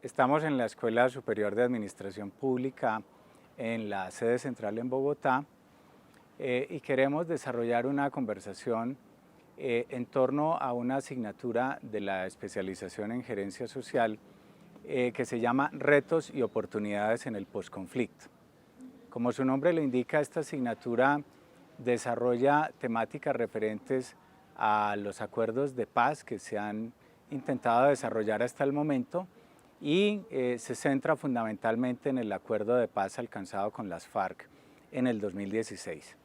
Estamos en la Escuela Superior de Administración Pública en la sede central en Bogotá y queremos desarrollar una conversación en torno a una asignatura de la especialización en gerencia social que se llama Retos y oportunidades en el posconflicto. Como su nombre lo indica, esta asignatura desarrolla temáticas referentes a los acuerdos de paz que se han intentado desarrollar hasta el momento y se centra fundamentalmente en el acuerdo de paz alcanzado con las FARC en el 2016.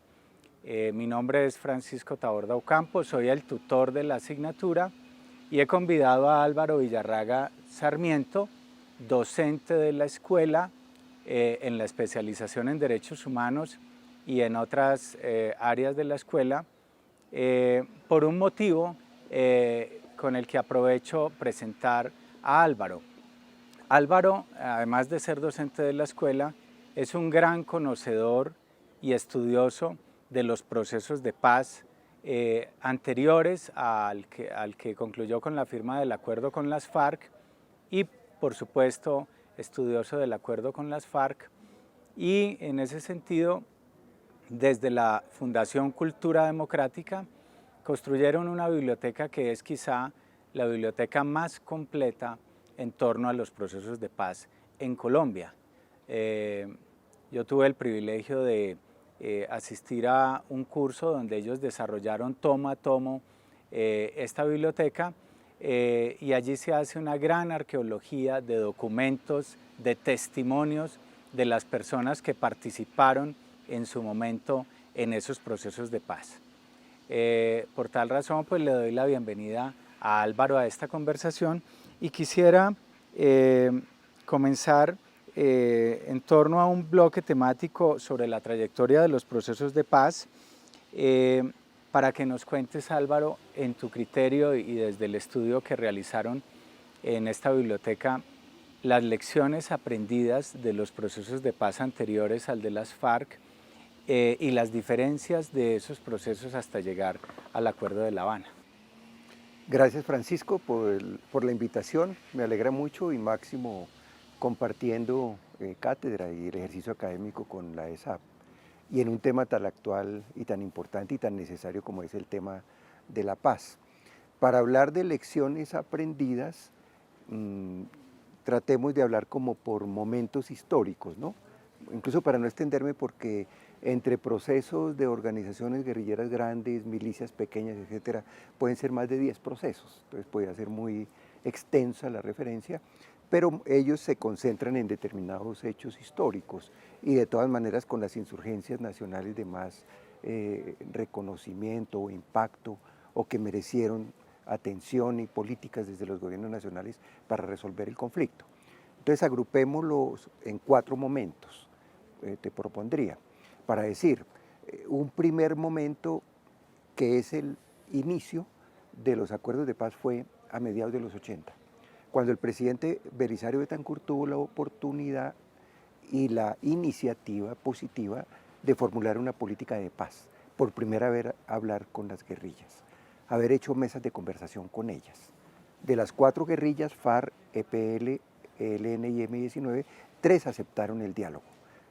Mi nombre es Francisco Taborda Ocampo, soy el tutor de la asignatura y he convidado a Álvaro Villarraga Sarmiento, docente de la escuela en la especialización en derechos humanos y en otras áreas de la escuela, por un motivo con el que aprovecho presentar a Álvaro. Álvaro, además de ser docente de la escuela, es un gran conocedor y estudioso de los procesos de paz anteriores al que concluyó con la firma del acuerdo con las FARC y, por supuesto, estudioso del acuerdo con las FARC. Y en ese sentido, desde la Fundación Cultura Democrática, construyeron una biblioteca que es quizá la biblioteca más completa en torno a los procesos de paz en Colombia. Yo tuve el privilegio de asistir a un curso donde ellos desarrollaron tomo a tomo esta biblioteca y allí se hace una gran arqueología de documentos, de testimonios de las personas que participaron en su momento en esos procesos de paz. Por tal razón, pues le doy la bienvenida a Álvaro a esta conversación y quisiera comenzar en torno a un bloque temático sobre la trayectoria de los procesos de paz, para que nos cuentes, Álvaro, en tu criterio y desde el estudio que realizaron en esta biblioteca, las lecciones aprendidas de los procesos de paz anteriores al de las FARC y las diferencias de esos procesos hasta llegar al Acuerdo de La Habana. Gracias, Francisco, por la invitación. Me alegra mucho y máximo compartiendo cátedra y el ejercicio académico con la ESAP y en un tema tan actual y tan importante y tan necesario como es el tema de la paz. Para hablar de lecciones aprendidas, tratemos de hablar como por momentos históricos, ¿no? Incluso para no extenderme, porque entre procesos de organizaciones guerrilleras grandes, milicias pequeñas, etcétera, pueden ser más de 10 procesos, entonces podría ser muy extensa la referencia, pero ellos se concentran en determinados hechos históricos y de todas maneras con las insurgencias nacionales de más reconocimiento o impacto o que merecieron atención y políticas desde los gobiernos nacionales para resolver el conflicto. Entonces agrupémoslos en 4 momentos, te propondría, para decir, un primer momento que es el inicio de los acuerdos de paz fue a mediados de los 80, cuando el presidente Belisario Betancur tuvo la oportunidad y la iniciativa positiva de formular una política de paz, por primera vez hablar con las guerrillas, haber hecho mesas de conversación con ellas. De las 4 guerrillas, FARC, EPL, ELN y M-19, 3 aceptaron el diálogo,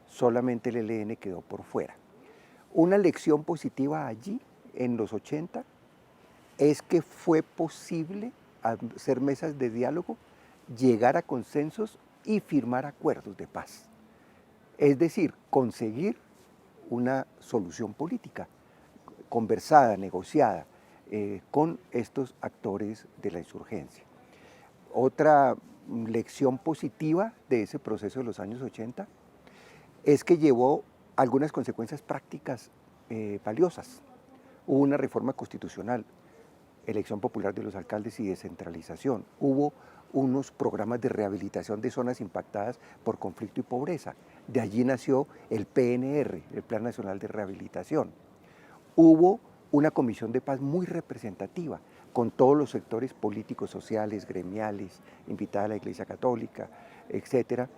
solamente el ELN quedó por fuera. Una lección positiva allí, en los 80, es que fue posible hacer mesas de diálogo, llegar a consensos y firmar acuerdos de paz. Es decir, conseguir una solución política, conversada, negociada, con estos actores de la insurgencia. Otra lección positiva de ese proceso de los años 80 es que llevó algunas consecuencias prácticas valiosas. Hubo una reforma constitucional, elección popular de los alcaldes y descentralización. Hubo unos programas de rehabilitación de zonas impactadas por conflicto y pobreza. De allí nació el PNR, el Plan Nacional de Rehabilitación. Hubo una comisión de paz muy representativa, con todos los sectores políticos, sociales, gremiales, invitada a la Iglesia Católica, etc.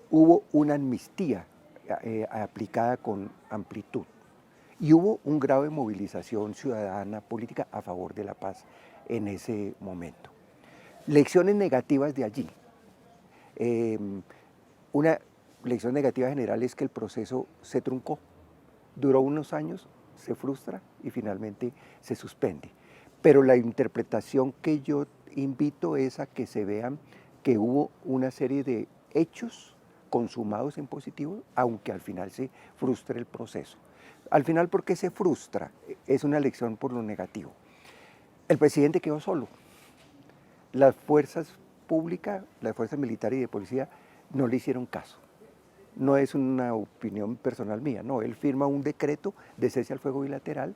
Hubo una amnistía aplicada con amplitud. Y hubo un grado de movilización ciudadana política a favor de la paz en ese momento. Lecciones negativas de allí. Una lección negativa general es que el proceso se truncó, duró unos años, se frustra y finalmente se suspende. Pero la interpretación que yo invito es a que se vean que hubo una serie de hechos consumados en positivo, aunque al final se frustre el proceso. Al final, ¿por qué se frustra? Es una lección por lo negativo. El presidente quedó solo. Las fuerzas públicas, las fuerzas militares y de policía no le hicieron caso. No es una opinión personal mía, no, él firma un decreto de cese al fuego bilateral,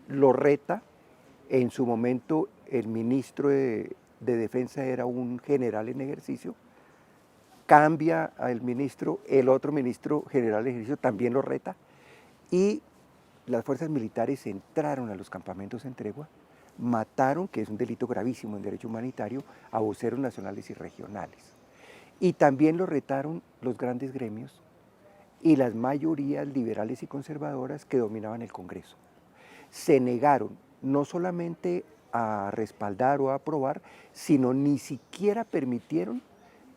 lo reta, en su momento el ministro de Defensa era un general en ejercicio, cambia al ministro, el otro ministro general en ejercicio también lo reta, y las fuerzas militares entraron a los campamentos en tregua, mataron, que es un delito gravísimo en derecho humanitario, a voceros nacionales y regionales. Y también lo retaron los grandes gremios y las mayorías liberales y conservadoras que dominaban el Congreso. Se negaron no solamente a respaldar o a aprobar, sino ni siquiera permitieron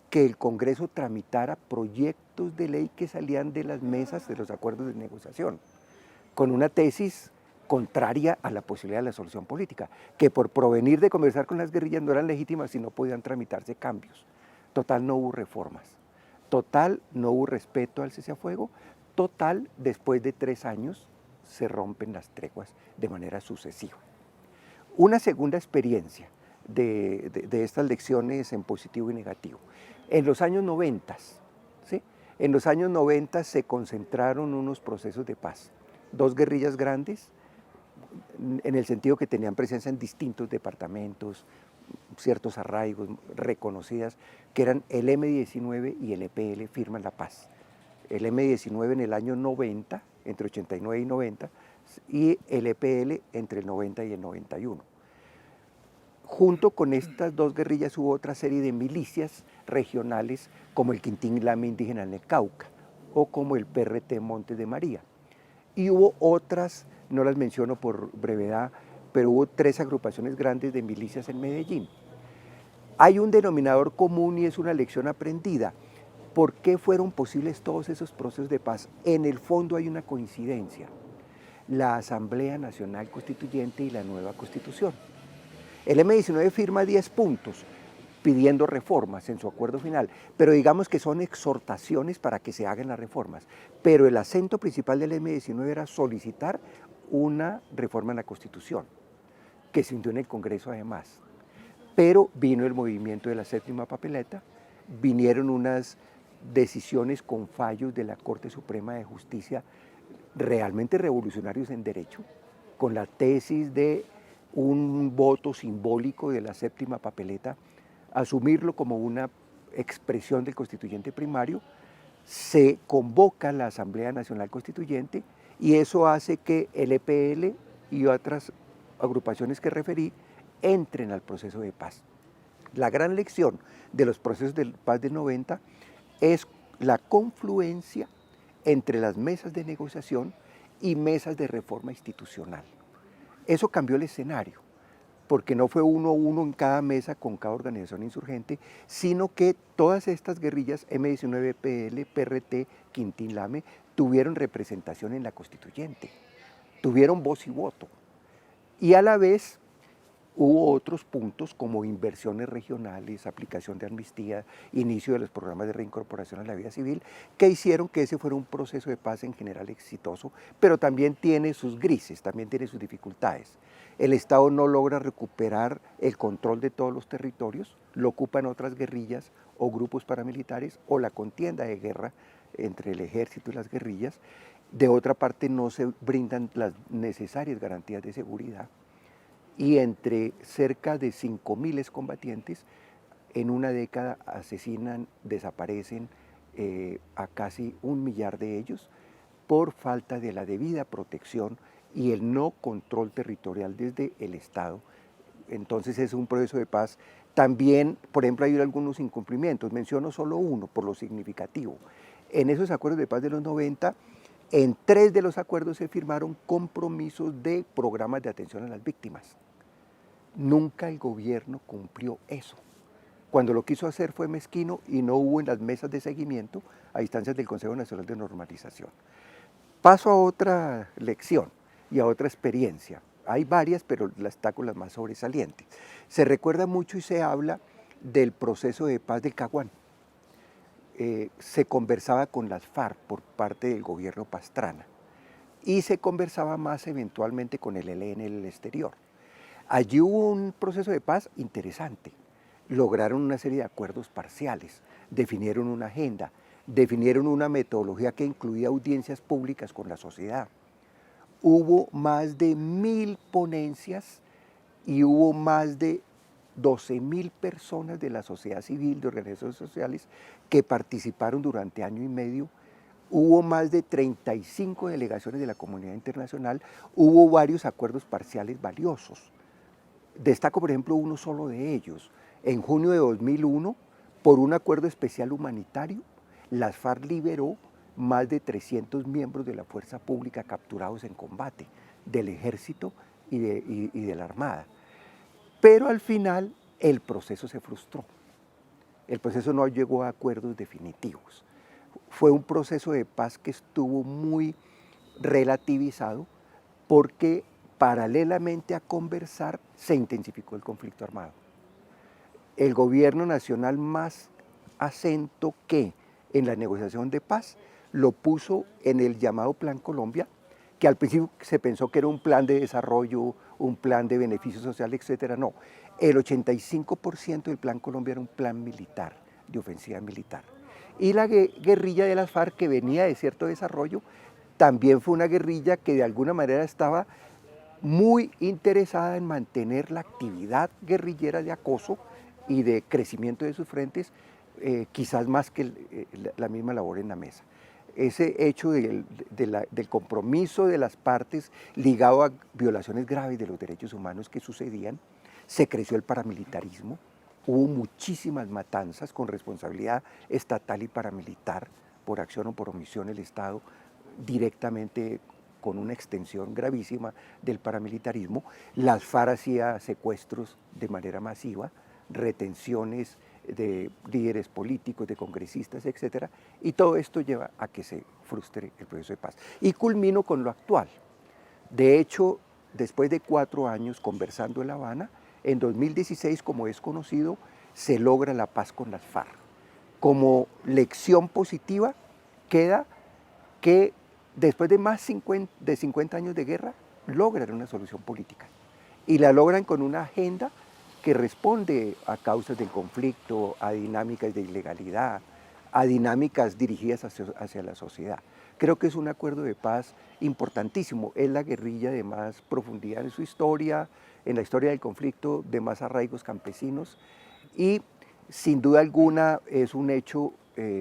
que el Congreso tramitara proyectos de ley que salían de las mesas de los acuerdos de negociación, con una tesis contraria a la posibilidad de la solución política, que por provenir de conversar con las guerrillas no eran legítimas y no podían tramitarse cambios. Total, no hubo reformas. Total, no hubo respeto al cese a fuego. Total, después de 3 años se rompen las treguas de manera sucesiva. Una segunda experiencia de estas lecciones en positivo y negativo. En los años 90, ¿sí? En los años 90 se concentraron unos procesos de paz. 2 guerrillas grandes, en el sentido que tenían presencia en distintos departamentos, ciertos arraigos reconocidas, que eran el M-19 y el EPL, firman la paz. El M-19 en el año 90, entre 89 y 90, y el EPL entre el 90 y el 91. Junto con estas 2 guerrillas hubo otra serie de milicias regionales, como el Quintín Lame indígena en el Cauca, o como el PRT Montes de María. Y hubo otras, no las menciono por brevedad, pero hubo 3 agrupaciones grandes de milicias en Medellín. Hay un denominador común y es una lección aprendida. ¿Por qué fueron posibles todos esos procesos de paz? En el fondo hay una coincidencia: la Asamblea Nacional Constituyente y la nueva Constitución. El M-19 firma 10 puntos pidiendo reformas en su acuerdo final, pero digamos que son exhortaciones para que se hagan las reformas. Pero el acento principal del M-19 era solicitar una reforma en la Constitución, que se hundió en el Congreso además. Pero vino el movimiento de la séptima papeleta, vinieron unas decisiones con fallos de la Corte Suprema de Justicia realmente revolucionarios en derecho, con la tesis de un voto simbólico de la séptima papeleta, asumirlo como una expresión del constituyente primario. Se convoca la Asamblea Nacional Constituyente y eso hace que el EPL y otras agrupaciones que referí entren al proceso de paz. La gran lección de los procesos de paz del 90 es la confluencia entre las mesas de negociación y mesas de reforma institucional. Eso cambió el escenario, porque no fue uno a uno en cada mesa con cada organización insurgente, sino que todas estas guerrillas, M-19, PL, PRT, Quintín Lame, tuvieron representación en la constituyente, tuvieron voz y voto. Y a la vez hubo otros puntos como inversiones regionales, aplicación de amnistía, inicio de los programas de reincorporación a la vida civil, que hicieron que ese fuera un proceso de paz en general exitoso, pero también tiene sus grises, también tiene sus dificultades. El Estado no logra recuperar el control de todos los territorios, lo ocupan otras guerrillas o grupos paramilitares o la contienda de guerra entre el ejército y las guerrillas. De otra parte, no se brindan las necesarias garantías de seguridad. Y entre cerca de 5.000 excombatientes, en una década asesinan, desaparecen a casi 1 millar de ellos por falta de la debida protección y el no control territorial desde el Estado. Entonces es un proceso de paz. También, por ejemplo, hay algunos incumplimientos, menciono solo uno por lo significativo. En esos acuerdos de paz de los 90, en 3 de los acuerdos se firmaron compromisos de programas de atención a las víctimas. Nunca el gobierno cumplió eso. Cuando lo quiso hacer fue mezquino y no hubo en las mesas de seguimiento a instancias del Consejo Nacional de Normalización. Paso a otra lección y a otra experiencia. Hay varias, pero destaco las más sobresalientes. Se recuerda mucho y se habla del proceso de paz del Caguán. Se conversaba con las FARC por parte del gobierno Pastrana y se conversaba más eventualmente con el ELN en el exterior. Allí hubo un proceso de paz interesante. Lograron una serie de acuerdos parciales, definieron una agenda, definieron una metodología que incluía audiencias públicas con la sociedad. Hubo más de 1000 ponencias y hubo más de 12.000 personas de la sociedad civil, de organizaciones sociales, que participaron durante año y medio. Hubo más de 35 delegaciones de la comunidad internacional, hubo varios acuerdos parciales valiosos. Destaco, por ejemplo, uno solo de ellos. En junio de 2001, por un acuerdo especial humanitario, las FARC liberó más de 300 miembros de la fuerza pública capturados en combate, del ejército y de la armada. Pero al final el proceso se frustró. El proceso no llegó a acuerdos definitivos. Fue un proceso de paz que estuvo muy relativizado porque paralelamente a conversar se intensificó el conflicto armado. El gobierno nacional más acento que en la negociación de paz lo puso en el llamado Plan Colombia, que al principio se pensó que era un plan de desarrollo, un plan de beneficio social, etcétera. No, el 85% del Plan Colombia era un plan militar, de ofensiva militar. Y la guerrilla de las FARC, que venía de cierto desarrollo, también fue una guerrilla que de alguna manera estaba muy interesada en mantener la actividad guerrillera de acoso y de crecimiento de sus frentes, quizás más que la misma labor en la mesa. Ese hecho del compromiso de las partes ligado a violaciones graves de los derechos humanos que sucedían, se creció el paramilitarismo, hubo muchísimas matanzas con responsabilidad estatal y paramilitar, por acción o por omisión el Estado, directamente con una extensión gravísima del paramilitarismo. Las FARC hacía secuestros de manera masiva, retenciones de líderes políticos, de congresistas, etcétera, y todo esto lleva a que se frustre el proceso de paz. Y culmino con lo actual. De hecho, después de 4 años conversando en La Habana, en 2016, como es conocido, se logra la paz con las FARC. Como lección positiva queda que después de más de 50 años de guerra, logran una solución política. Y la logran con una agenda que responde a causas del conflicto, a dinámicas de ilegalidad, a dinámicas dirigidas hacia la sociedad. Creo que es un acuerdo de paz importantísimo. Es la guerrilla de más profundidad en su historia, en la historia del conflicto, de más arraigos campesinos, y sin duda alguna es un hecho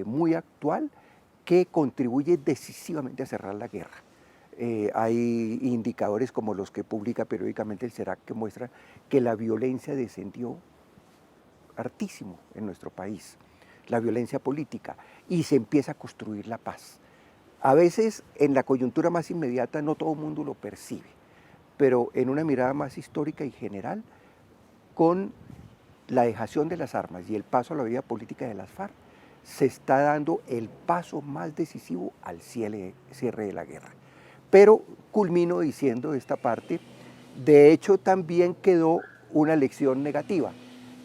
muy actual que contribuye decisivamente a cerrar la guerra. Hay indicadores como los que publica periódicamente el CERAC que muestran que la violencia descendió hartísimo en nuestro país, la violencia política, y se empieza a construir la paz. A veces en la coyuntura más inmediata no todo el mundo lo percibe, pero en una mirada más histórica y general, con la dejación de las armas y el paso a la vida política de las FARC, se está dando el paso más decisivo al cierre de la guerra. Pero culmino diciendo esta parte, de hecho también quedó una lección negativa,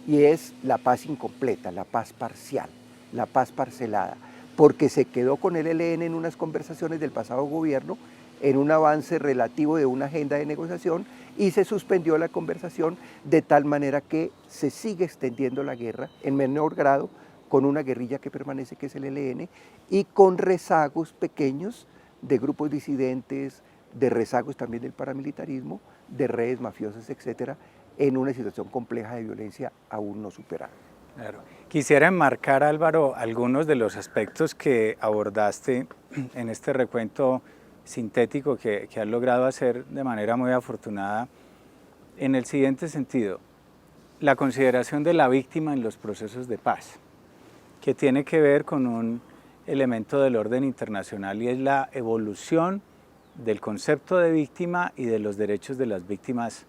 y es la paz incompleta, la paz parcial, la paz parcelada, porque se quedó con el ELN en unas conversaciones del pasado gobierno, en un avance relativo de una agenda de negociación, y se suspendió la conversación de tal manera que se sigue extendiendo la guerra en menor grado, con una guerrilla que permanece, que es el ELN, y con rezagos pequeños de grupos disidentes, de rezagos también del paramilitarismo, de redes mafiosas, etcétera, en una situación compleja de violencia aún no superada. Claro. Quisiera enmarcar, Álvaro, algunos de los aspectos que abordaste en este recuento sintético que has logrado hacer de manera muy afortunada, en el siguiente sentido: la consideración de la víctima en los procesos de paz, que tiene que ver con un elemento del orden internacional, y es la evolución del concepto de víctima y de los derechos de las víctimas,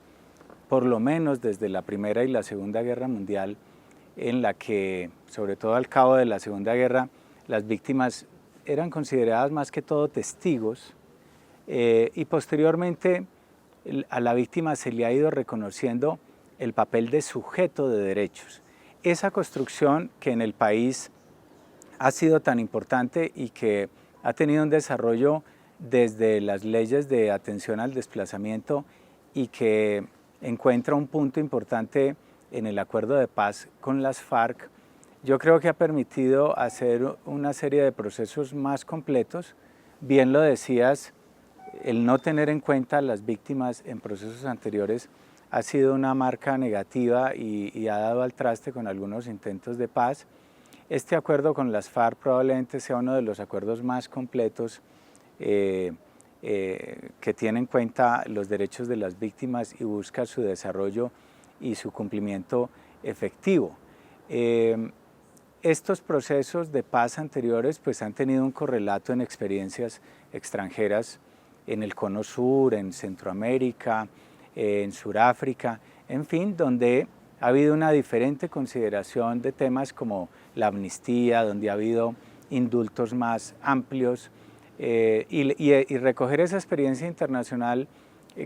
por lo menos desde la Primera y la Segunda Guerra Mundial, en la que, sobre todo al cabo de la Segunda Guerra, las víctimas eran consideradas más que todo testigos, y posteriormente a la víctima se le ha ido reconociendo el papel de sujeto de derechos. Esa construcción que en el país ha sido tan importante y que ha tenido un desarrollo desde las leyes de atención al desplazamiento y que encuentra un punto importante en el acuerdo de paz con las FARC, yo creo que ha permitido hacer una serie de procesos más completos. Bien lo decías, el no tener en cuenta a las víctimas en procesos anteriores ha sido una marca negativa y ha dado al traste con algunos intentos de paz. Este acuerdo con las FARC probablemente sea uno de los acuerdos más completos que tiene en cuenta los derechos de las víctimas y busca su desarrollo y su cumplimiento efectivo. Estos procesos de paz anteriores pues han tenido un correlato en experiencias extranjeras en el Cono Sur, en Centroamérica, en Suráfrica, en fin, donde ha habido una diferente consideración de temas como la amnistía, donde ha habido indultos más amplios, y recoger esa experiencia internacional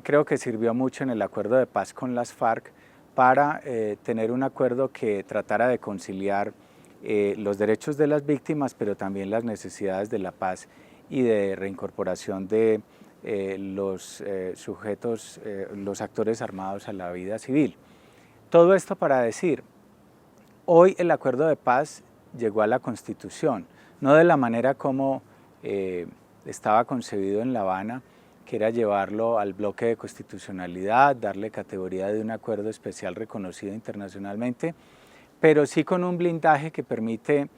creo que sirvió mucho en el acuerdo de paz con las FARC para tener un acuerdo que tratara de conciliar los derechos de las víctimas, pero también las necesidades de la paz y de reincorporación de los sujetos, los actores armados a la vida civil. Todo esto para decir, hoy el acuerdo de paz llegó a la Constitución, no de la manera como estaba concebido en La Habana, que era llevarlo al bloque de constitucionalidad, darle categoría de un acuerdo especial reconocido internacionalmente, pero sí con un blindaje que permite,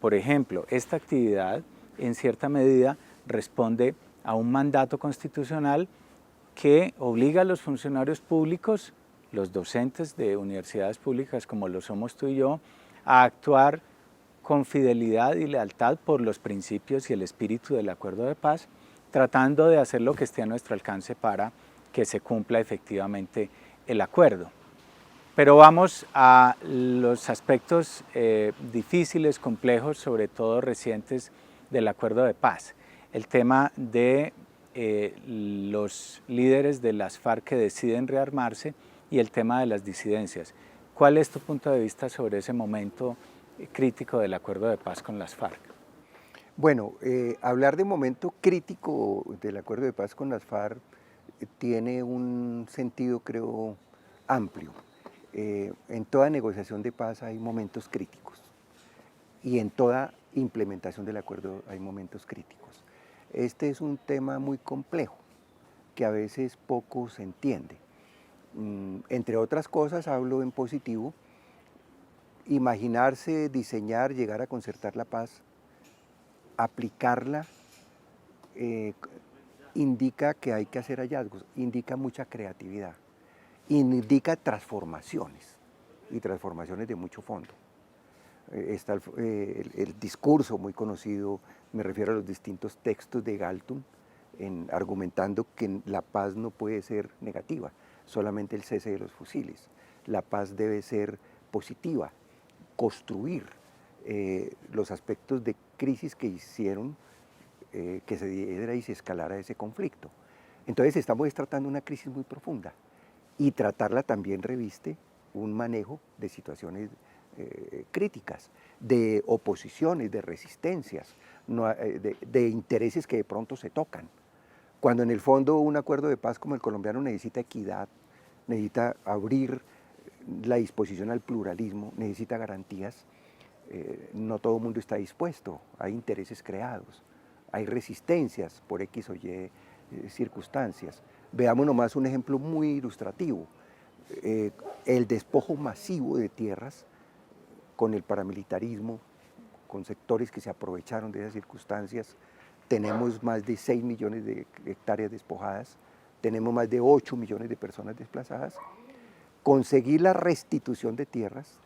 por ejemplo, esta actividad en cierta medida responde a un mandato constitucional que obliga a los funcionarios públicos, los docentes de universidades públicas como lo somos tú y yo, a actuar con fidelidad y lealtad por los principios y el espíritu del acuerdo de paz, tratando de hacer lo que esté a nuestro alcance para que se cumpla efectivamente el acuerdo. Pero vamos a los aspectos difíciles, complejos, sobre todo recientes del acuerdo de paz. El tema de los líderes de las FARC que deciden rearmarse y el tema de las disidencias. ¿Cuál es tu punto de vista sobre ese momento crítico del acuerdo de paz con las FARC? Bueno, hablar de momento crítico del acuerdo de paz con las FARC tiene un sentido, creo, amplio. En toda negociación de paz hay momentos críticos y en toda implementación del acuerdo hay momentos críticos. Este es un tema muy complejo que a veces poco se entiende. Entre otras cosas, hablo en positivo, imaginarse, diseñar, llegar a concertar la paz, aplicarla, indica que hay que hacer hallazgos, indica mucha creatividad, indica transformaciones y transformaciones de mucho fondo. Está el discurso muy conocido, me refiero a los distintos textos de Galtung, argumentando que la paz no puede ser negativa, solamente el cese de los fusiles. La paz debe ser positiva, construir los aspectos de crisis que hicieron que se diera y se escalara ese conflicto. Entonces estamos tratando una crisis muy profunda y tratarla también reviste un manejo de situaciones críticas, de oposiciones, de resistencias, de intereses que de pronto se tocan. Cuando en el fondo un acuerdo de paz como el colombiano necesita equidad, necesita abrir la disposición al pluralismo, necesita garantías, no todo el mundo está dispuesto, hay intereses creados, hay resistencias por X o Y circunstancias. Veamos nomás un ejemplo muy ilustrativo, el despojo masivo de tierras con el paramilitarismo, con sectores que se aprovecharon de esas circunstancias. Tenemos más de 6 millones de hectáreas despojadas, tenemos más de 8 millones de personas desplazadas. Conseguir la restitución de tierras,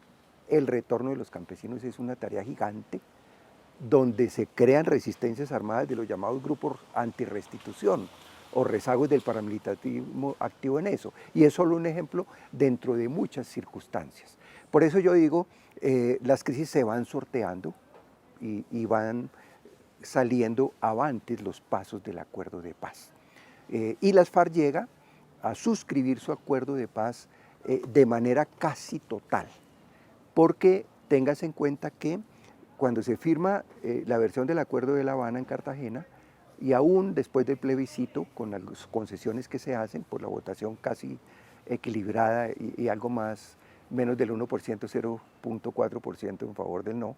el retorno de los campesinos es una tarea gigante, donde se crean resistencias armadas de los llamados grupos antirrestitución, o rezagos del paramilitarismo activo en eso. Y es solo un ejemplo dentro de muchas circunstancias. Por eso yo digo, las crisis se van sorteando y van saliendo avantes los pasos del acuerdo de paz. Y las FARC llega a suscribir su acuerdo de paz de manera casi total, porque tengas en cuenta que cuando se firma la versión del acuerdo de La Habana en Cartagena, y aún después del plebiscito, con las concesiones que se hacen por la votación casi equilibrada y algo más, menos del 1%, 0.4% en favor del no,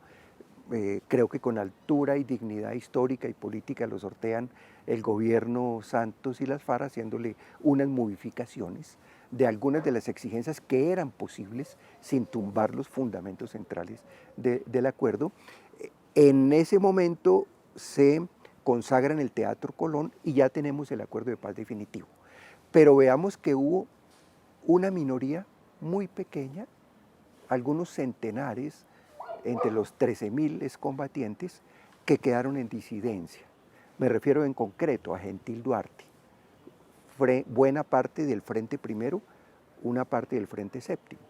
creo que con altura y dignidad histórica y política lo sortean el gobierno Santos y las FARC, haciéndole unas modificaciones de algunas de las exigencias que eran posibles sin tumbar los fundamentos centrales del acuerdo. En ese momento se consagra en el Teatro Colón y ya tenemos el acuerdo de paz definitivo. Pero veamos que hubo una minoría muy pequeña, algunos centenares, entre los 13.000 excombatientes que quedaron en disidencia. Me refiero en concreto a Gentil Duarte, buena parte del Frente Primero, una parte del Frente Séptimo.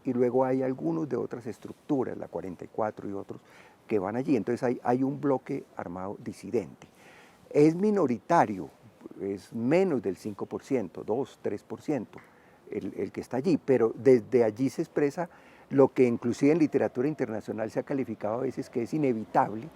Y luego hay algunos de otras estructuras, la 44 y otros, que van allí. Entonces hay un bloque armado disidente. Es minoritario, es menos del 5%, 2, 3% el que está allí, pero desde allí se expresa lo que inclusive en literatura internacional se ha calificado a veces que es inevitable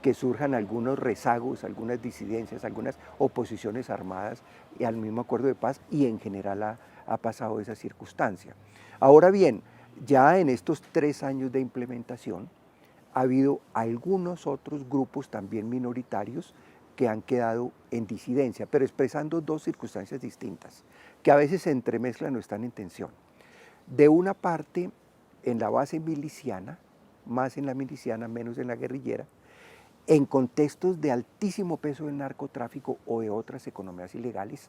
que surjan algunos rezagos, algunas disidencias, algunas oposiciones armadas y al mismo acuerdo de paz, y en general ha pasado esa circunstancia. Ahora bien, ya en estos 3 años de implementación ha habido algunos otros grupos también minoritarios que han quedado en disidencia, pero expresando 2 circunstancias distintas, que a veces se entremezclan o están en tensión. De una parte, en la base miliciana, más en la miliciana, menos en la guerrillera, en contextos de altísimo peso del narcotráfico o de otras economías ilegales,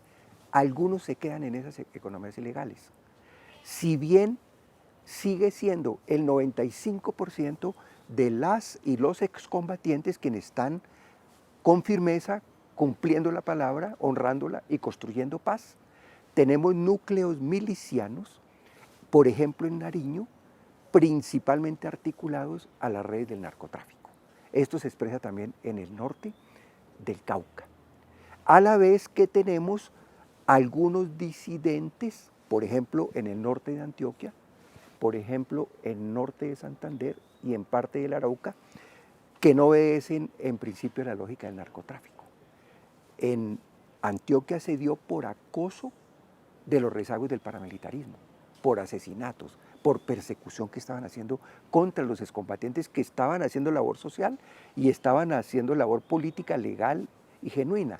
algunos se quedan en esas economías ilegales. Si bien sigue siendo el 95% de las y los excombatientes quienes están con firmeza cumpliendo la palabra, honrándola y construyendo paz, tenemos núcleos milicianos, por ejemplo en Nariño, principalmente articulados a las redes del narcotráfico. Esto se expresa también en el norte del Cauca. A la vez que tenemos algunos disidentes, por ejemplo en el norte de Antioquia, por ejemplo en el norte de Santander y en parte del Arauca, que no obedecen en principio la lógica del narcotráfico. En Antioquia se dio por acoso de los rezagos del paramilitarismo, por asesinatos, por persecución que estaban haciendo contra los excombatientes que estaban haciendo labor social y estaban haciendo labor política legal y genuina.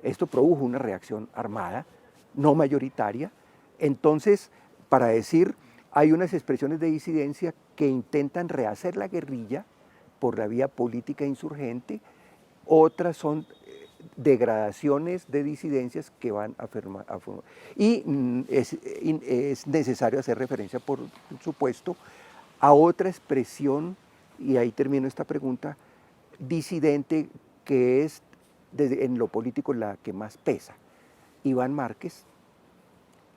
Esto produjo una reacción armada, no mayoritaria. Entonces, para decir, hay unas expresiones de disidencia que intentan rehacer la guerrilla por la vía política insurgente, otras son degradaciones de disidencias que van a formar. Y es necesario hacer referencia, por supuesto, a otra expresión, y ahí termino esta pregunta, disidente, que es en lo político la que más pesa. Iván Márquez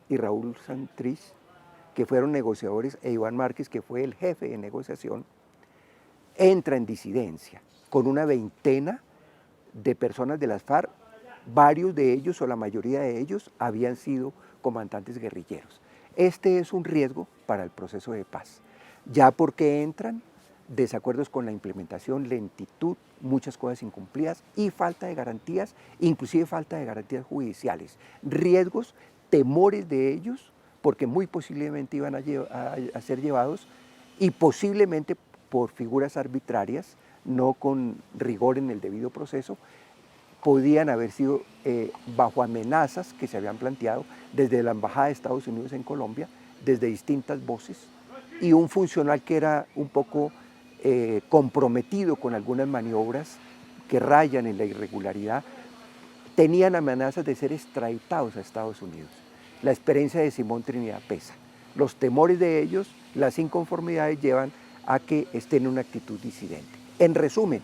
y Raúl Santrich, que fueron negociadores, e Iván Márquez, que fue el jefe de negociación, entra en disidencia con una veintena de personas de las FARC, varios de ellos o la mayoría de ellos habían sido comandantes guerrilleros. Este es un riesgo para el proceso de paz, ya porque entran desacuerdos con la implementación, lentitud, muchas cosas incumplidas y falta de garantías, inclusive falta de garantías judiciales, riesgos, temores de ellos, porque muy posiblemente iban a ser llevados y posiblemente por figuras arbitrarias, no con rigor en el debido proceso, podían haber sido bajo amenazas que se habían planteado desde la Embajada de Estados Unidos en Colombia, desde distintas voces, y un funcional que era un poco comprometido con algunas maniobras que rayan en la irregularidad, tenían amenazas de ser extraditados a Estados Unidos. La experiencia de Simón Trinidad pesa. Los temores de ellos, las inconformidades llevan a que estén en una actitud disidente. En resumen,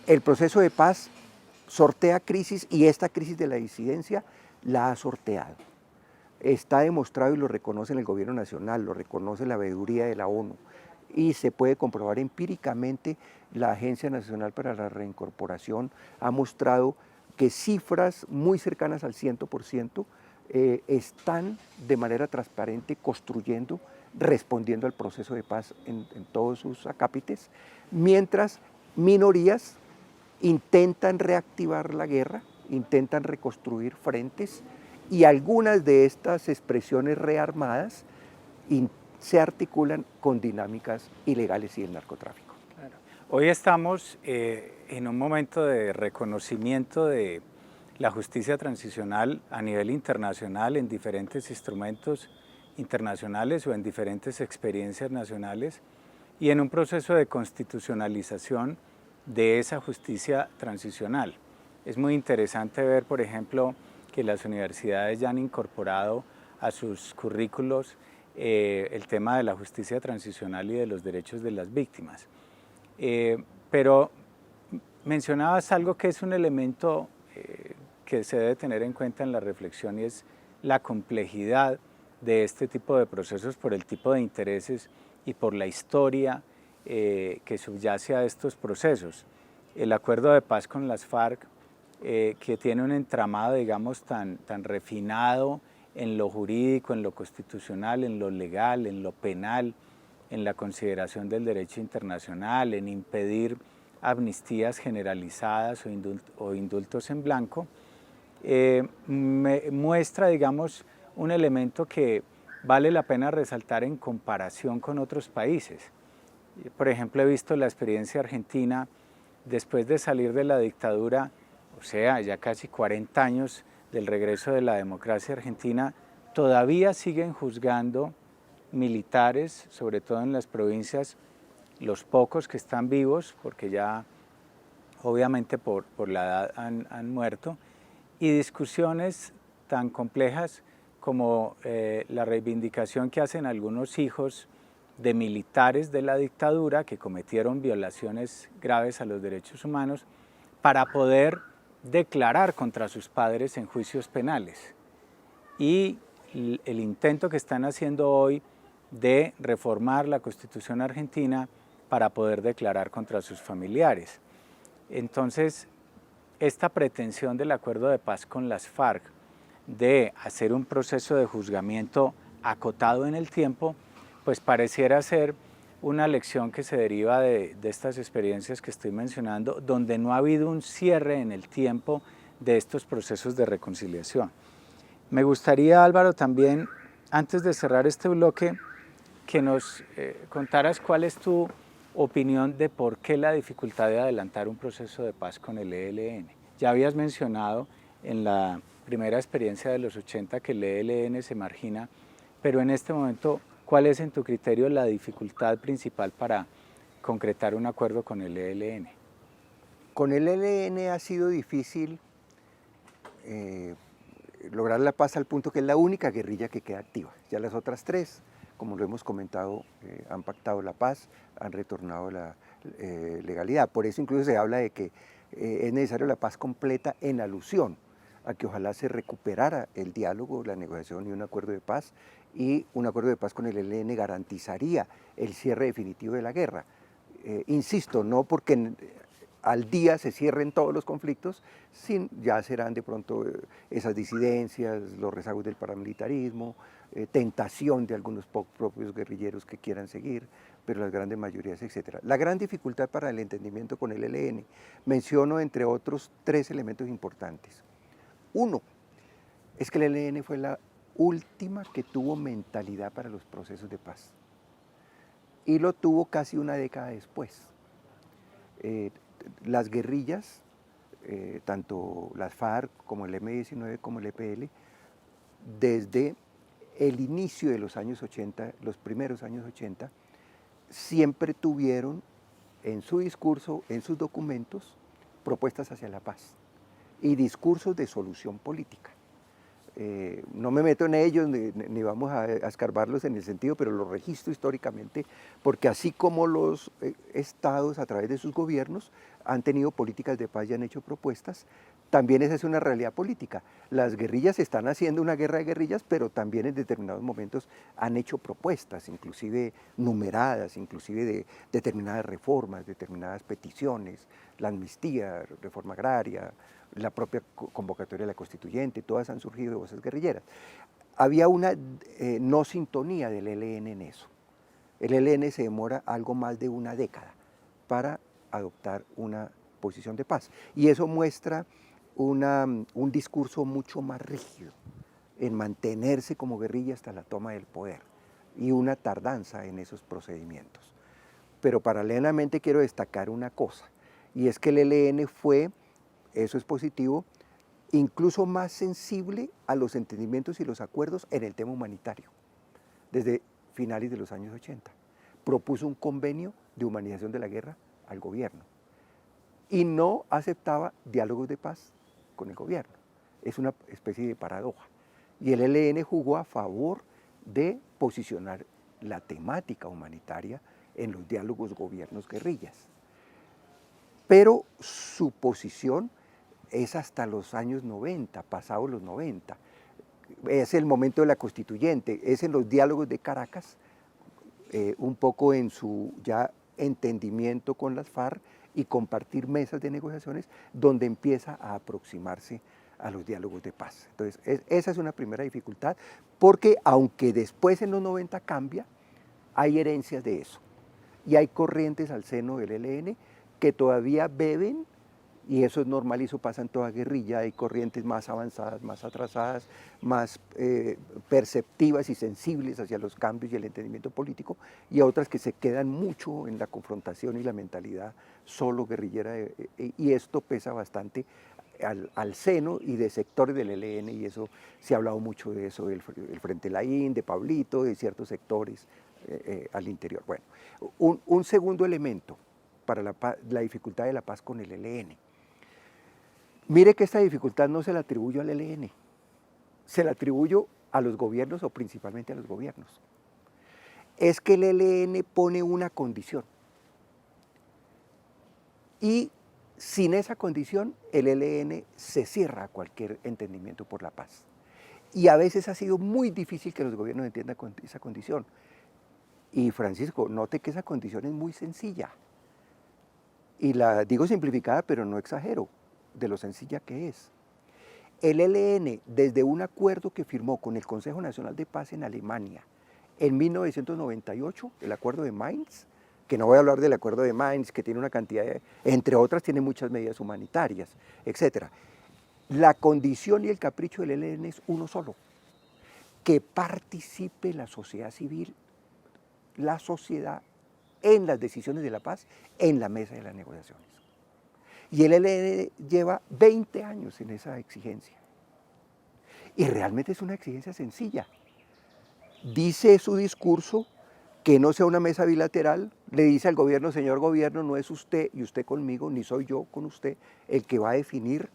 el proceso de paz sortea crisis y esta crisis de la disidencia la ha sorteado. Está demostrado y lo reconoce en el gobierno nacional, lo reconoce la veeduría de la ONU y se puede comprobar empíricamente. La Agencia Nacional para la Reincorporación ha mostrado que cifras muy cercanas al 100% están de manera transparente construyendo, respondiendo al proceso de paz en todos sus acápites, mientras minorías intentan reactivar la guerra, intentan reconstruir frentes y algunas de estas expresiones rearmadas se articulan con dinámicas ilegales y del narcotráfico. Claro. Hoy estamos en un momento de reconocimiento de la justicia transicional a nivel internacional en diferentes instrumentos internacionales o en diferentes experiencias nacionales y en un proceso de constitucionalización de esa justicia transicional. Es muy interesante ver, por ejemplo, que las universidades ya han incorporado a sus currículos el tema de la justicia transicional y de los derechos de las víctimas. Pero mencionabas algo que es un elemento que se debe tener en cuenta en la reflexión y es la complejidad de este tipo de procesos por el tipo de intereses y por la historia que subyace a estos procesos. El acuerdo de paz con las FARC, que tiene un entramado, digamos, tan refinado en lo jurídico, en lo constitucional, en lo legal, en lo penal, en la consideración del derecho internacional, en impedir amnistías generalizadas o indultos en blanco, muestra, digamos, un elemento que vale la pena resaltar en comparación con otros países. Por ejemplo, he visto la experiencia argentina después de salir de la dictadura, o sea, ya casi 40 años del regreso de la democracia argentina, todavía siguen juzgando militares, sobre todo en las provincias, los pocos que están vivos, porque ya obviamente por la edad han muerto, y discusiones tan complejas como la reivindicación que hacen algunos hijos de militares de la dictadura que cometieron violaciones graves a los derechos humanos para poder declarar contra sus padres en juicios penales. Y el intento que están haciendo hoy de reformar la Constitución argentina para poder declarar contra sus familiares. Entonces, esta pretensión del acuerdo de paz con las FARC de hacer un proceso de juzgamiento acotado en el tiempo, pues pareciera ser una lección que se deriva de estas experiencias que estoy mencionando, donde no ha habido un cierre en el tiempo de estos procesos de reconciliación. Me gustaría, Álvaro, también, antes de cerrar este bloque, que nos contaras cuál es tu opinión de por qué la dificultad de adelantar un proceso de paz con el ELN. Ya habías mencionado en la primera experiencia de los 80 que el ELN se margina, pero en este momento, ¿cuál es en tu criterio la dificultad principal para concretar un acuerdo con el ELN? Con el ELN ha sido difícil lograr la paz al punto que es la única guerrilla que queda activa. Ya las otras tres, como lo hemos comentado, han pactado la paz, han retornado la legalidad. Por eso incluso se habla de que es necesario la paz completa en alusión a que ojalá se recuperara el diálogo, la negociación y un acuerdo de paz, y un acuerdo de paz con el ELN garantizaría el cierre definitivo de la guerra. Insisto, no porque al día se cierren todos los conflictos, ya serán de pronto esas disidencias, los rezagos del paramilitarismo, tentación de algunos propios guerrilleros que quieran seguir, pero las grandes mayorías, etc. La gran dificultad para el entendimiento con el ELN, menciono entre otros 3 elementos importantes. Uno, es que el ELN fue la última que tuvo mentalidad para los procesos de paz, y lo tuvo casi una década después. Las guerrillas, tanto las FARC como el M-19 como el EPL, desde el inicio de los años 80, los primeros años 80, siempre tuvieron en su discurso, en sus documentos, propuestas hacia la paz y discursos de solución política. no me meto en ellos ni vamos a escarbarlos en el sentido, pero los registro históricamente, porque así como los estados a través de sus gobiernos han tenido políticas de paz y han hecho propuestas, también esa es una realidad política. Las guerrillas están haciendo una guerra de guerrillas, pero también en determinados momentos han hecho propuestas, inclusive numeradas, inclusive de determinadas reformas, determinadas peticiones, la amnistía, reforma agraria, la propia convocatoria de la constituyente, todas han surgido de voces guerrilleras. Había una no sintonía del ELN en eso. El ELN se demora algo más de una década para adoptar una posición de paz. Y eso muestra un discurso mucho más rígido en mantenerse como guerrilla hasta la toma del poder y una tardanza en esos procedimientos. Pero paralelamente quiero destacar una cosa, y es que el ELN fue, eso es positivo, incluso más sensible a los entendimientos y los acuerdos en el tema humanitario, desde finales de los años 80. Propuso un convenio de humanización de la guerra al gobierno y no aceptaba diálogos de paz con el gobierno. Es una especie de paradoja. Y el ELN jugó a favor de posicionar la temática humanitaria en los diálogos gobiernos-guerrillas. Pero su posición es hasta los años 90, pasados los 90. Es el momento de la constituyente, es en los diálogos de Caracas, un poco en su ya entendimiento con las FARC y compartir mesas de negociaciones, donde empieza a aproximarse a los diálogos de paz. Entonces, esa es una primera dificultad, porque aunque después en los 90 cambia, hay herencias de eso. Y hay corrientes al seno del ELN que todavía beben, y eso es normal y eso pasa en toda guerrilla, hay corrientes más avanzadas, más atrasadas, más perceptivas y sensibles hacia los cambios y el entendimiento político, y otras que se quedan mucho en la confrontación y la mentalidad solo guerrillera, y esto pesa bastante al seno y de sectores del ELN, y eso se ha hablado mucho de eso, del Frente Laín, de Pablito, de ciertos sectores al interior. Bueno, un segundo elemento para la dificultad de la paz con el ELN. Mire que esta dificultad no se la atribuyo al ELN, se la atribuyo a los gobiernos o principalmente a los gobiernos. Es que el ELN pone una condición y sin esa condición el ELN se cierra a cualquier entendimiento por la paz. Y a veces ha sido muy difícil que los gobiernos entiendan esa condición. Y Francisco, note que esa condición es muy sencilla. Y la digo simplificada, pero no exagero de lo sencilla que es. El ELN, desde un acuerdo que firmó con el Consejo Nacional de Paz en Alemania en 1998, el acuerdo de Mainz, que no voy a hablar del acuerdo de Mainz, que tiene una cantidad entre otras, tiene muchas medidas humanitarias, etc. La condición y el capricho del ELN es uno solo, que participe la sociedad civil, la sociedad, en las decisiones de la paz, en la mesa de las negociaciones. Y el ELN lleva 20 años en esa exigencia. Y realmente es una exigencia sencilla. Dice su discurso que no sea una mesa bilateral, le dice al gobierno, señor gobierno, no es usted y usted conmigo, ni soy yo con usted, el que va a definir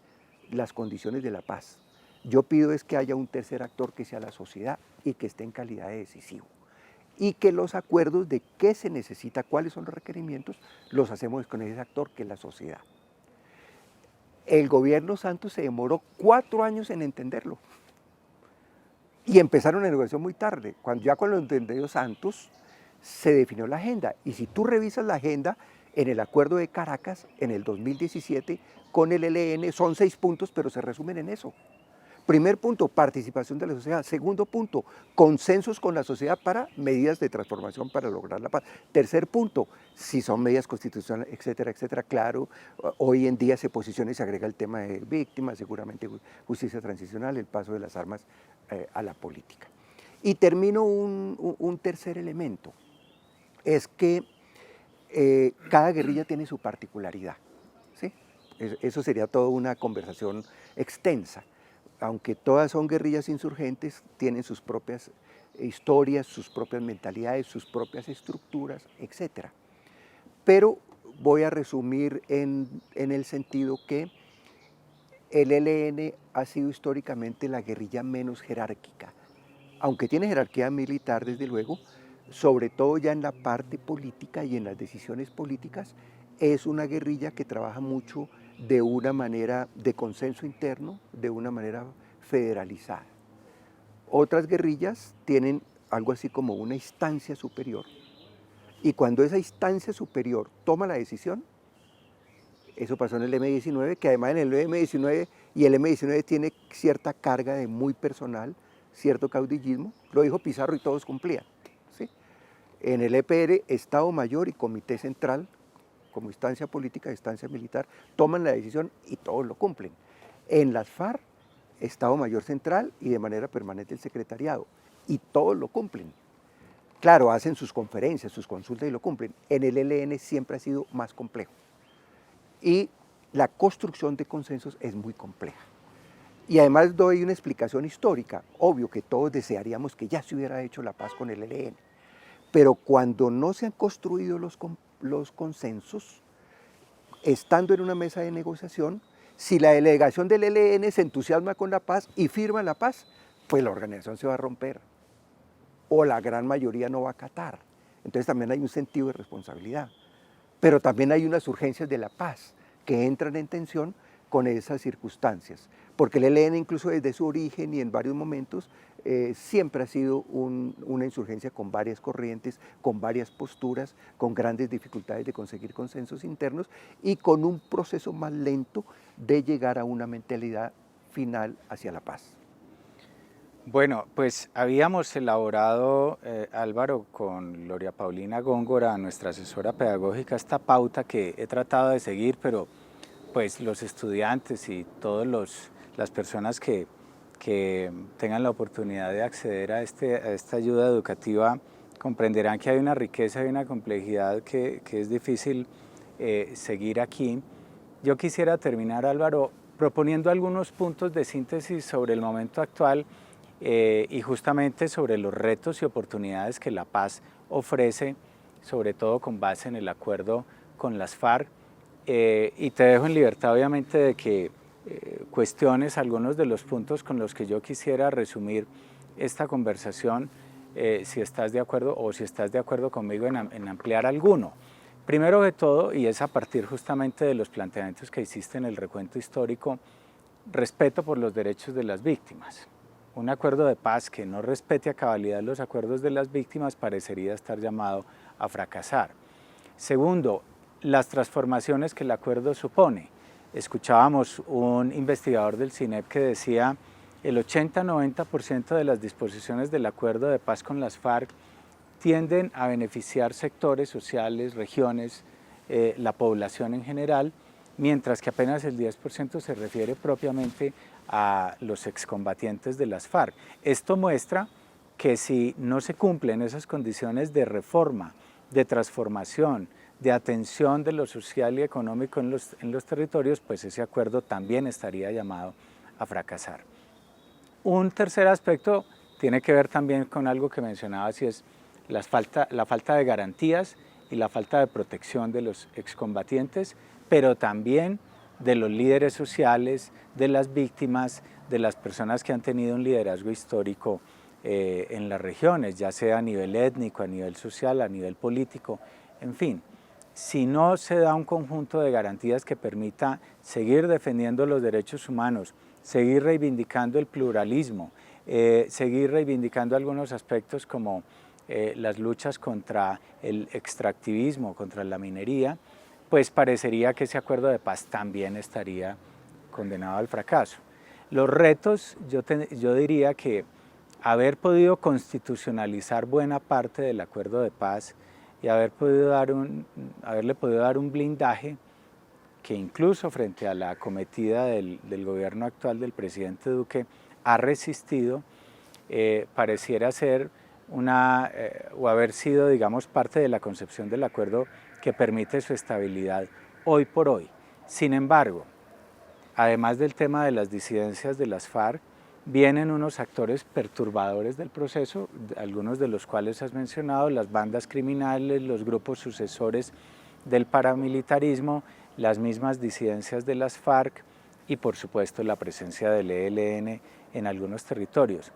las condiciones de la paz. Yo pido es que haya un tercer actor que sea la sociedad y que esté en calidad de decisivo. Y que los acuerdos de qué se necesita, cuáles son los requerimientos, los hacemos con ese actor que es la sociedad. El gobierno Santos se demoró 4 años en entenderlo. Y empezaron la negociación muy tarde. Cuando lo entendió Santos, se definió la agenda. Y si tú revisas la agenda, en el acuerdo de Caracas, en el 2017, con el ELN, son 6 puntos, pero se resumen en eso. Primer punto, participación de la sociedad. Segundo punto, consensos con la sociedad para medidas de transformación para lograr la paz. Tercer punto, si son medidas constitucionales, etcétera, etcétera. Claro, hoy en día se posiciona y se agrega el tema de víctimas, seguramente justicia transicional, el paso de las armas a la política. Y termino un tercer elemento, es que cada guerrilla tiene su particularidad, ¿sí? Eso sería toda una conversación extensa. Aunque todas son guerrillas insurgentes, tienen sus propias historias, sus propias mentalidades, sus propias estructuras, etc. Pero voy a resumir en el sentido que el ELN ha sido históricamente la guerrilla menos jerárquica, aunque tiene jerarquía militar desde luego, sobre todo ya en la parte política y en las decisiones políticas, es una guerrilla que trabaja mucho de una manera de consenso interno, de una manera federalizada. Otras guerrillas tienen algo así como una instancia superior, y cuando esa instancia superior toma la decisión, eso pasó en el M-19, que además en el M-19 y el M-19 tiene cierta carga de muy personal, cierto caudillismo, lo dijo Pizarro y todos cumplían. ¿Sí? En el EPR, Estado Mayor y Comité Central, como instancia política, instancia militar, toman la decisión y todos lo cumplen. En las FARC, Estado Mayor Central y de manera permanente el secretariado, y todos lo cumplen. Claro, hacen sus conferencias, sus consultas y lo cumplen. En el ELN siempre ha sido más complejo. Y la construcción de consensos es muy compleja. Y además doy una explicación histórica. Obvio que todos desearíamos que ya se hubiera hecho la paz con el ELN, pero cuando no se han construido los consensos, estando en una mesa de negociación, si la delegación del ELN se entusiasma con la paz y firma la paz, pues la organización se va a romper, o la gran mayoría no va a acatar. Entonces también hay un sentido de responsabilidad. Pero también hay unas urgencias de la paz que entran en tensión con esas circunstancias, porque el ELN incluso desde su origen y en varios momentos siempre ha sido una insurgencia con varias corrientes, con varias posturas, con grandes dificultades de conseguir consensos internos y con un proceso más lento de llegar a una mentalidad final hacia la paz. Bueno, pues habíamos elaborado, Álvaro, con Gloria Paulina Góngora, nuestra asesora pedagógica, esta pauta que he tratado de seguir, pero pues los estudiantes y todas las personas que tengan la oportunidad de acceder a esta ayuda educativa comprenderán que hay una riqueza y una complejidad que es difícil seguir aquí. Yo quisiera terminar, Álvaro, proponiendo algunos puntos de síntesis sobre el momento actual y justamente sobre los retos y oportunidades que la paz ofrece, sobre todo con base en el acuerdo con las FARC. Y te dejo en libertad, obviamente, de que cuestiones algunos de los puntos con los que yo quisiera resumir esta conversación, si estás de acuerdo o si estás de acuerdo conmigo en ampliar alguno. Primero de todo, y es a partir justamente de los planteamientos que hiciste en el recuento histórico, respeto por los derechos de las víctimas. Un acuerdo de paz que no respete a cabalidad los acuerdos de las víctimas parecería estar llamado a fracasar. Segundo, las transformaciones que el acuerdo supone. Escuchábamos un investigador del CINEP que decía el 80-90% de las disposiciones del acuerdo de paz con las FARC tienden a beneficiar sectores sociales, regiones, la población en general, mientras que apenas el 10% se refiere propiamente a los excombatientes de las FARC. Esto muestra que si no se cumplen esas condiciones de reforma, de transformación, de atención de lo social y económico en los territorios, pues ese acuerdo también estaría llamado a fracasar. Un tercer aspecto tiene que ver también con algo que mencionabas, y es la falta de garantías y la falta de protección de los excombatientes, pero también de los líderes sociales, de las víctimas, de las personas que han tenido un liderazgo histórico en las regiones, ya sea a nivel étnico, a nivel social, a nivel político, en fin. Si no se da un conjunto de garantías que permita seguir defendiendo los derechos humanos, seguir reivindicando el pluralismo, seguir reivindicando algunos aspectos como las luchas contra el extractivismo, contra la minería, pues parecería que ese acuerdo de paz también estaría condenado al fracaso. Los retos, yo diría que haber podido constitucionalizar buena parte del acuerdo de paz y haberle podido dar un blindaje que incluso frente a la acometida del gobierno actual del presidente Duque ha resistido, pareciera ser o haber sido, digamos, parte de la concepción del acuerdo que permite su estabilidad hoy por hoy. Sin embargo, además del tema de las disidencias de las FARC, vienen unos actores perturbadores del proceso, algunos de los cuales has mencionado, las bandas criminales, los grupos sucesores del paramilitarismo, las mismas disidencias de las FARC, y por supuesto la presencia del ELN en algunos territorios.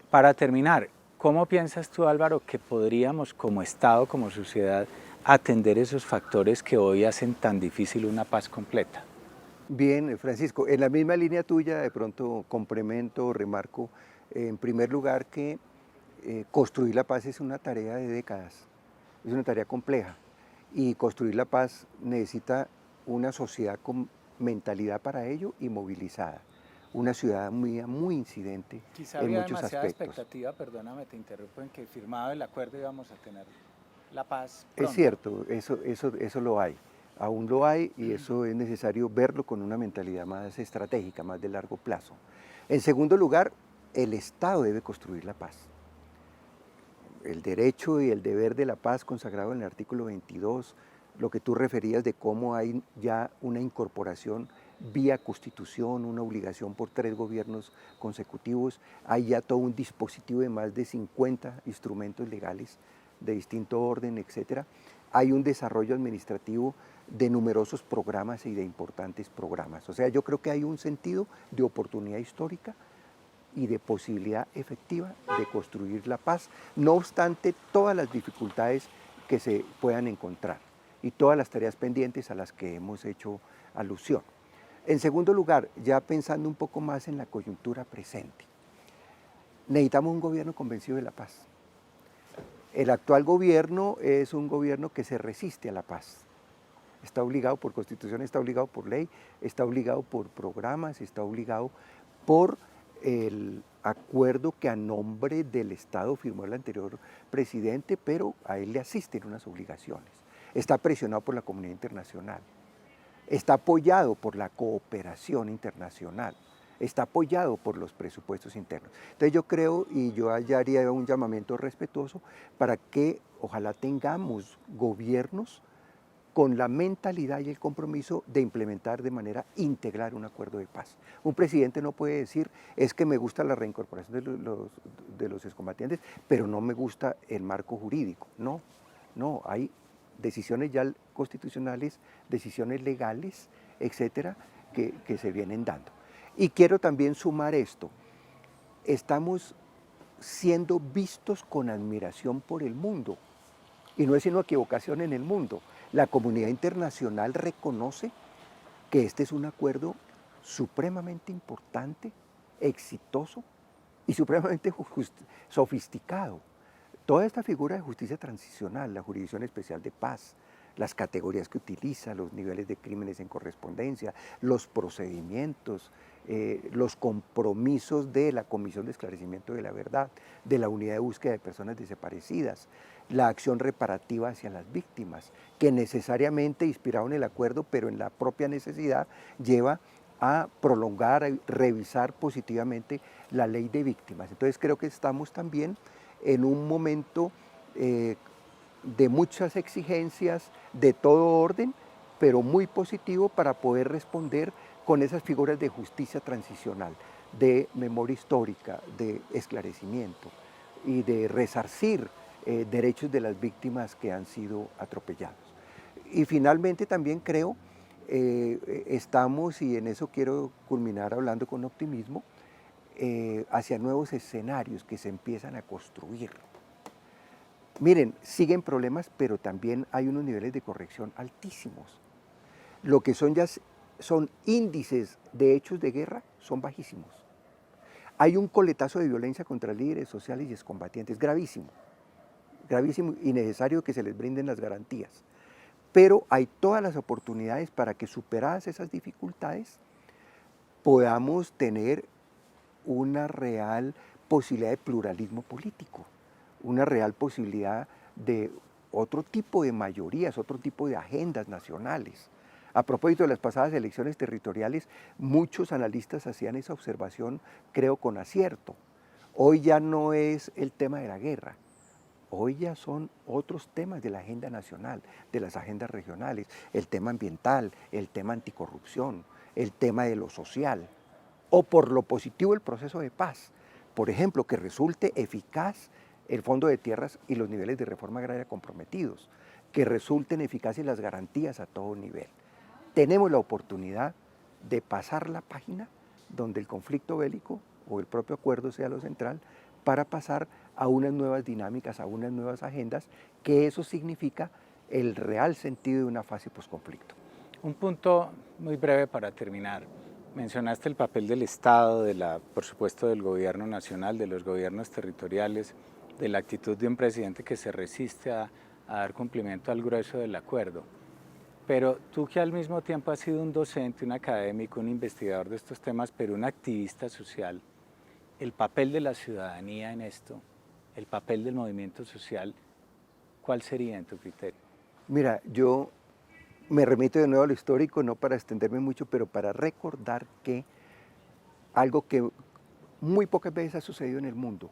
Para terminar, ¿cómo piensas tú, Álvaro, que podríamos como Estado, como sociedad, atender esos factores que hoy hacen tan difícil una paz completa? Bien, Francisco, en la misma línea tuya, de pronto complemento o remarco, en primer lugar, que construir la paz es una tarea de décadas, es una tarea compleja, y construir la paz necesita una sociedad con mentalidad para ello y movilizada, una ciudadanía muy incidente Quizá en había muchos demasiada aspectos. expectativa, perdóname, te interrumpo, en que firmado el acuerdo íbamos a tener la paz Es pronto. cierto, eso lo hay, aún lo hay y eso es necesario verlo con una mentalidad más estratégica, más de largo plazo. En segundo lugar, el Estado debe construir la paz. El derecho y el deber de la paz consagrado en el artículo 22, lo que tú referías de cómo hay ya una incorporación vía constitución, una obligación por 3 gobiernos consecutivos, hay ya todo un dispositivo de más de 50 instrumentos legales de distinto orden, etcétera. Hay un desarrollo administrativo de numerosos programas y de importantes programas. O sea, yo creo que hay un sentido de oportunidad histórica y de posibilidad efectiva de construir la paz, no obstante todas las dificultades que se puedan encontrar y todas las tareas pendientes a las que hemos hecho alusión. En segundo lugar, ya pensando un poco más en la coyuntura presente, necesitamos un gobierno convencido de la paz. El actual gobierno es un gobierno que se resiste a la paz. Está obligado por constitución, está obligado por ley, está obligado por programas, está obligado por el acuerdo que a nombre del Estado firmó el anterior presidente, pero a él le asisten unas obligaciones. Está presionado por la comunidad internacional, está apoyado por la cooperación internacional, está apoyado por los presupuestos internos. Entonces yo creo, y yo allá haría un llamamiento respetuoso para que ojalá tengamos gobiernos con la mentalidad y el compromiso de implementar de manera integral un acuerdo de paz. Un presidente no puede decir, es que me gusta la reincorporación de los excombatientes, pero no me gusta el marco jurídico. No, no, hay decisiones ya constitucionales, decisiones legales, etcétera, que se vienen dando. Y quiero también sumar esto, estamos siendo vistos con admiración por el mundo, y no es sino equivocación en el mundo. La comunidad internacional reconoce que este es un acuerdo supremamente importante, exitoso y supremamente sofisticado. Toda esta figura de justicia transicional, la Jurisdicción Especial de Paz, las categorías que utiliza, los niveles de crímenes en correspondencia, los procedimientos, los compromisos de la Comisión de Esclarecimiento de la Verdad, de la Unidad de Búsqueda de Personas Desaparecidas, la acción reparativa hacia las víctimas, que necesariamente inspirado en el acuerdo, pero en la propia necesidad, lleva a prolongar, a revisar positivamente la ley de víctimas. Entonces creo que estamos también en un momento de muchas exigencias de todo orden, pero muy positivo para poder responder con esas figuras de justicia transicional, de memoria histórica, de esclarecimiento y de resarcir derechos de las víctimas que han sido atropellados. Y finalmente también creo, estamos, y en eso quiero culminar hablando con optimismo, hacia nuevos escenarios que se empiezan a construir. Miren, siguen problemas, pero también hay unos niveles de corrección altísimos. Lo que son índices de hechos de guerra son bajísimos. Hay un coletazo de violencia contra líderes sociales y excombatientes gravísimo y necesario que se les brinden las garantías. Pero hay todas las oportunidades para que, superadas esas dificultades, podamos tener una real posibilidad de pluralismo político, una real posibilidad de otro tipo de mayorías, otro tipo de agendas nacionales. A propósito de las pasadas elecciones territoriales, muchos analistas hacían esa observación, creo con acierto. Hoy ya no es el tema de la guerra, hoy ya son otros temas de la agenda nacional, de las agendas regionales, el tema ambiental, el tema anticorrupción, el tema de lo social, o por lo positivo el proceso de paz. Por ejemplo, que resulte eficaz el Fondo de Tierras y los niveles de reforma agraria comprometidos, que resulten eficaces las garantías a todo nivel. Tenemos la oportunidad de pasar la página donde el conflicto bélico o el propio acuerdo sea lo central, para pasar a unas nuevas dinámicas, a unas nuevas agendas, que eso significa el real sentido de una fase posconflicto. Un punto muy breve para terminar. Mencionaste el papel del Estado, por supuesto del gobierno nacional, de los gobiernos territoriales, de la actitud de un presidente que se resiste a dar cumplimiento al grueso del acuerdo. Pero tú, que al mismo tiempo has sido un docente, un académico, un investigador de estos temas, pero un activista social, el papel de la ciudadanía en esto, el papel del movimiento social, ¿cuál sería en tu criterio? Mira, yo me remito de nuevo a lo histórico, no para extenderme mucho, pero para recordar que algo que muy pocas veces ha sucedido en el mundo,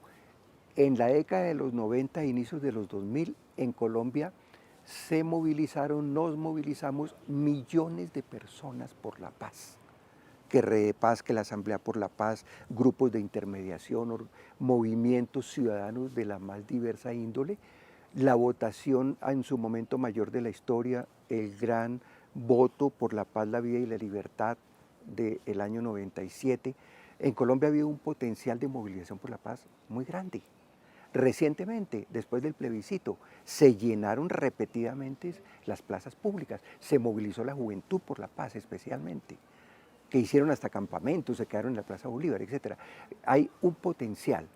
en la década de los 90 e inicios de los 2000, en Colombia nos movilizamos millones de personas por la paz. Que Red de Paz, que la Asamblea por la Paz, grupos de intermediación, movimientos ciudadanos de la más diversa índole, la votación en su momento mayor de la historia, el gran voto por la paz, la vida y la libertad del año 97. En Colombia ha habido un potencial de movilización por la paz muy grande. Recientemente, después del plebiscito, se llenaron repetidamente las plazas públicas, se movilizó la juventud por la paz especialmente, que hicieron hasta campamentos, se quedaron en la Plaza Bolívar, etc. Hay un potencial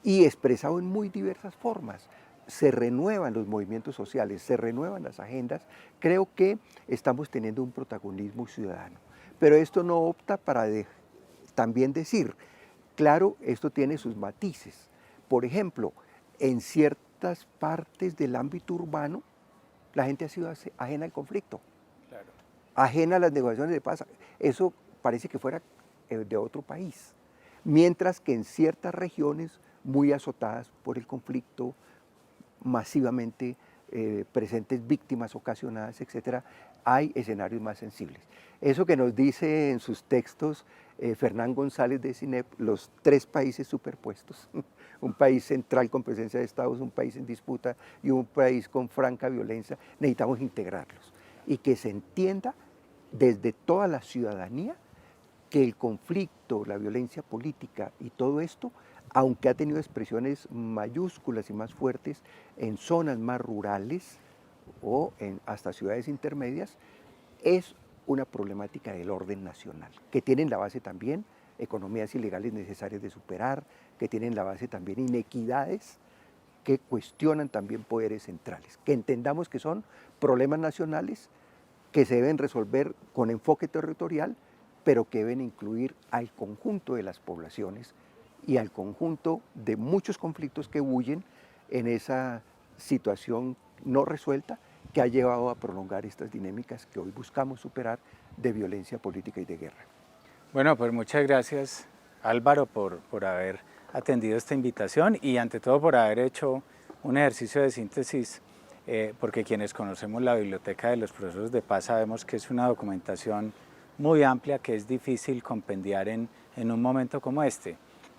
y expresado en muy diversas formas. Se renuevan los movimientos sociales, se renuevan las agendas. Creo que estamos teniendo un protagonismo ciudadano. Pero esto no opta para también decir, claro, esto tiene sus matices. Por ejemplo, en ciertas partes del ámbito urbano, la gente ha sido ajena al conflicto, claro, ajena a las negociaciones de paz. Eso parece que fuera de otro país. Mientras que en ciertas regiones muy azotadas por el conflicto, masivamente presentes víctimas ocasionadas, etc., hay escenarios más sensibles. Eso que nos dice en sus textos Fernán González de CINEP, los 3 países superpuestos, un país central con presencia de estados, un país en disputa y un país con franca violencia, necesitamos integrarlos y que se entienda desde toda la ciudadanía que el conflicto, la violencia política y todo esto, aunque ha tenido expresiones mayúsculas y más fuertes en zonas más rurales o hasta ciudades intermedias, es una problemática del orden nacional, que tiene en la base también economías ilegales necesarias de superar, que tienen en la base también inequidades que cuestionan también poderes centrales, que entendamos que son problemas nacionales que se deben resolver con enfoque territorial, pero que deben incluir al conjunto de las poblaciones y al conjunto de muchos conflictos que huyen en esa situación no resuelta que ha llevado a prolongar estas dinámicas que hoy buscamos superar de violencia política y de guerra. Bueno, pues muchas gracias, Álvaro, por haber atendido esta invitación y ante todo por haber hecho un ejercicio de síntesis, porque quienes conocemos la Biblioteca de los Procesos de Paz sabemos que es una documentación muy amplia que es difícil compendiar en un momento como este.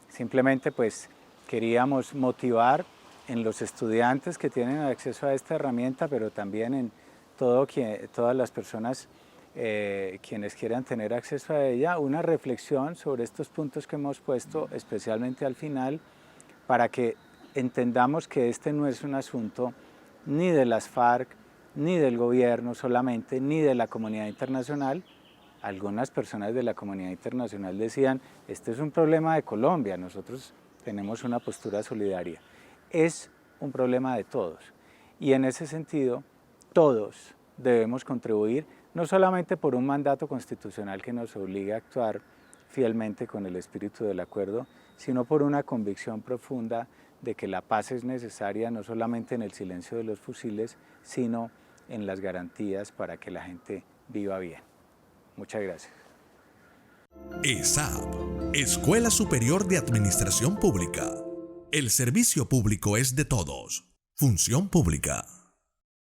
Simplemente pues queríamos motivar en los estudiantes que tienen acceso a esta herramienta, pero también en todas las personas quienes quieran tener acceso a ella, una reflexión sobre estos puntos que hemos puesto, especialmente al final, para que entendamos que este no es un asunto ni de las FARC, ni del gobierno solamente, ni de la comunidad internacional. Algunas personas de la comunidad internacional decían, este es un problema de Colombia, nosotros tenemos una postura solidaria. Es un problema de todos y en ese sentido todos debemos contribuir, no solamente por un mandato constitucional que nos obliga a actuar fielmente con el espíritu del acuerdo, sino por una convicción profunda de que la paz es necesaria no solamente en el silencio de los fusiles, sino en las garantías para que la gente viva bien. Muchas gracias. ESAP, Escuela Superior de Administración Pública. El servicio público es de todos. Función pública.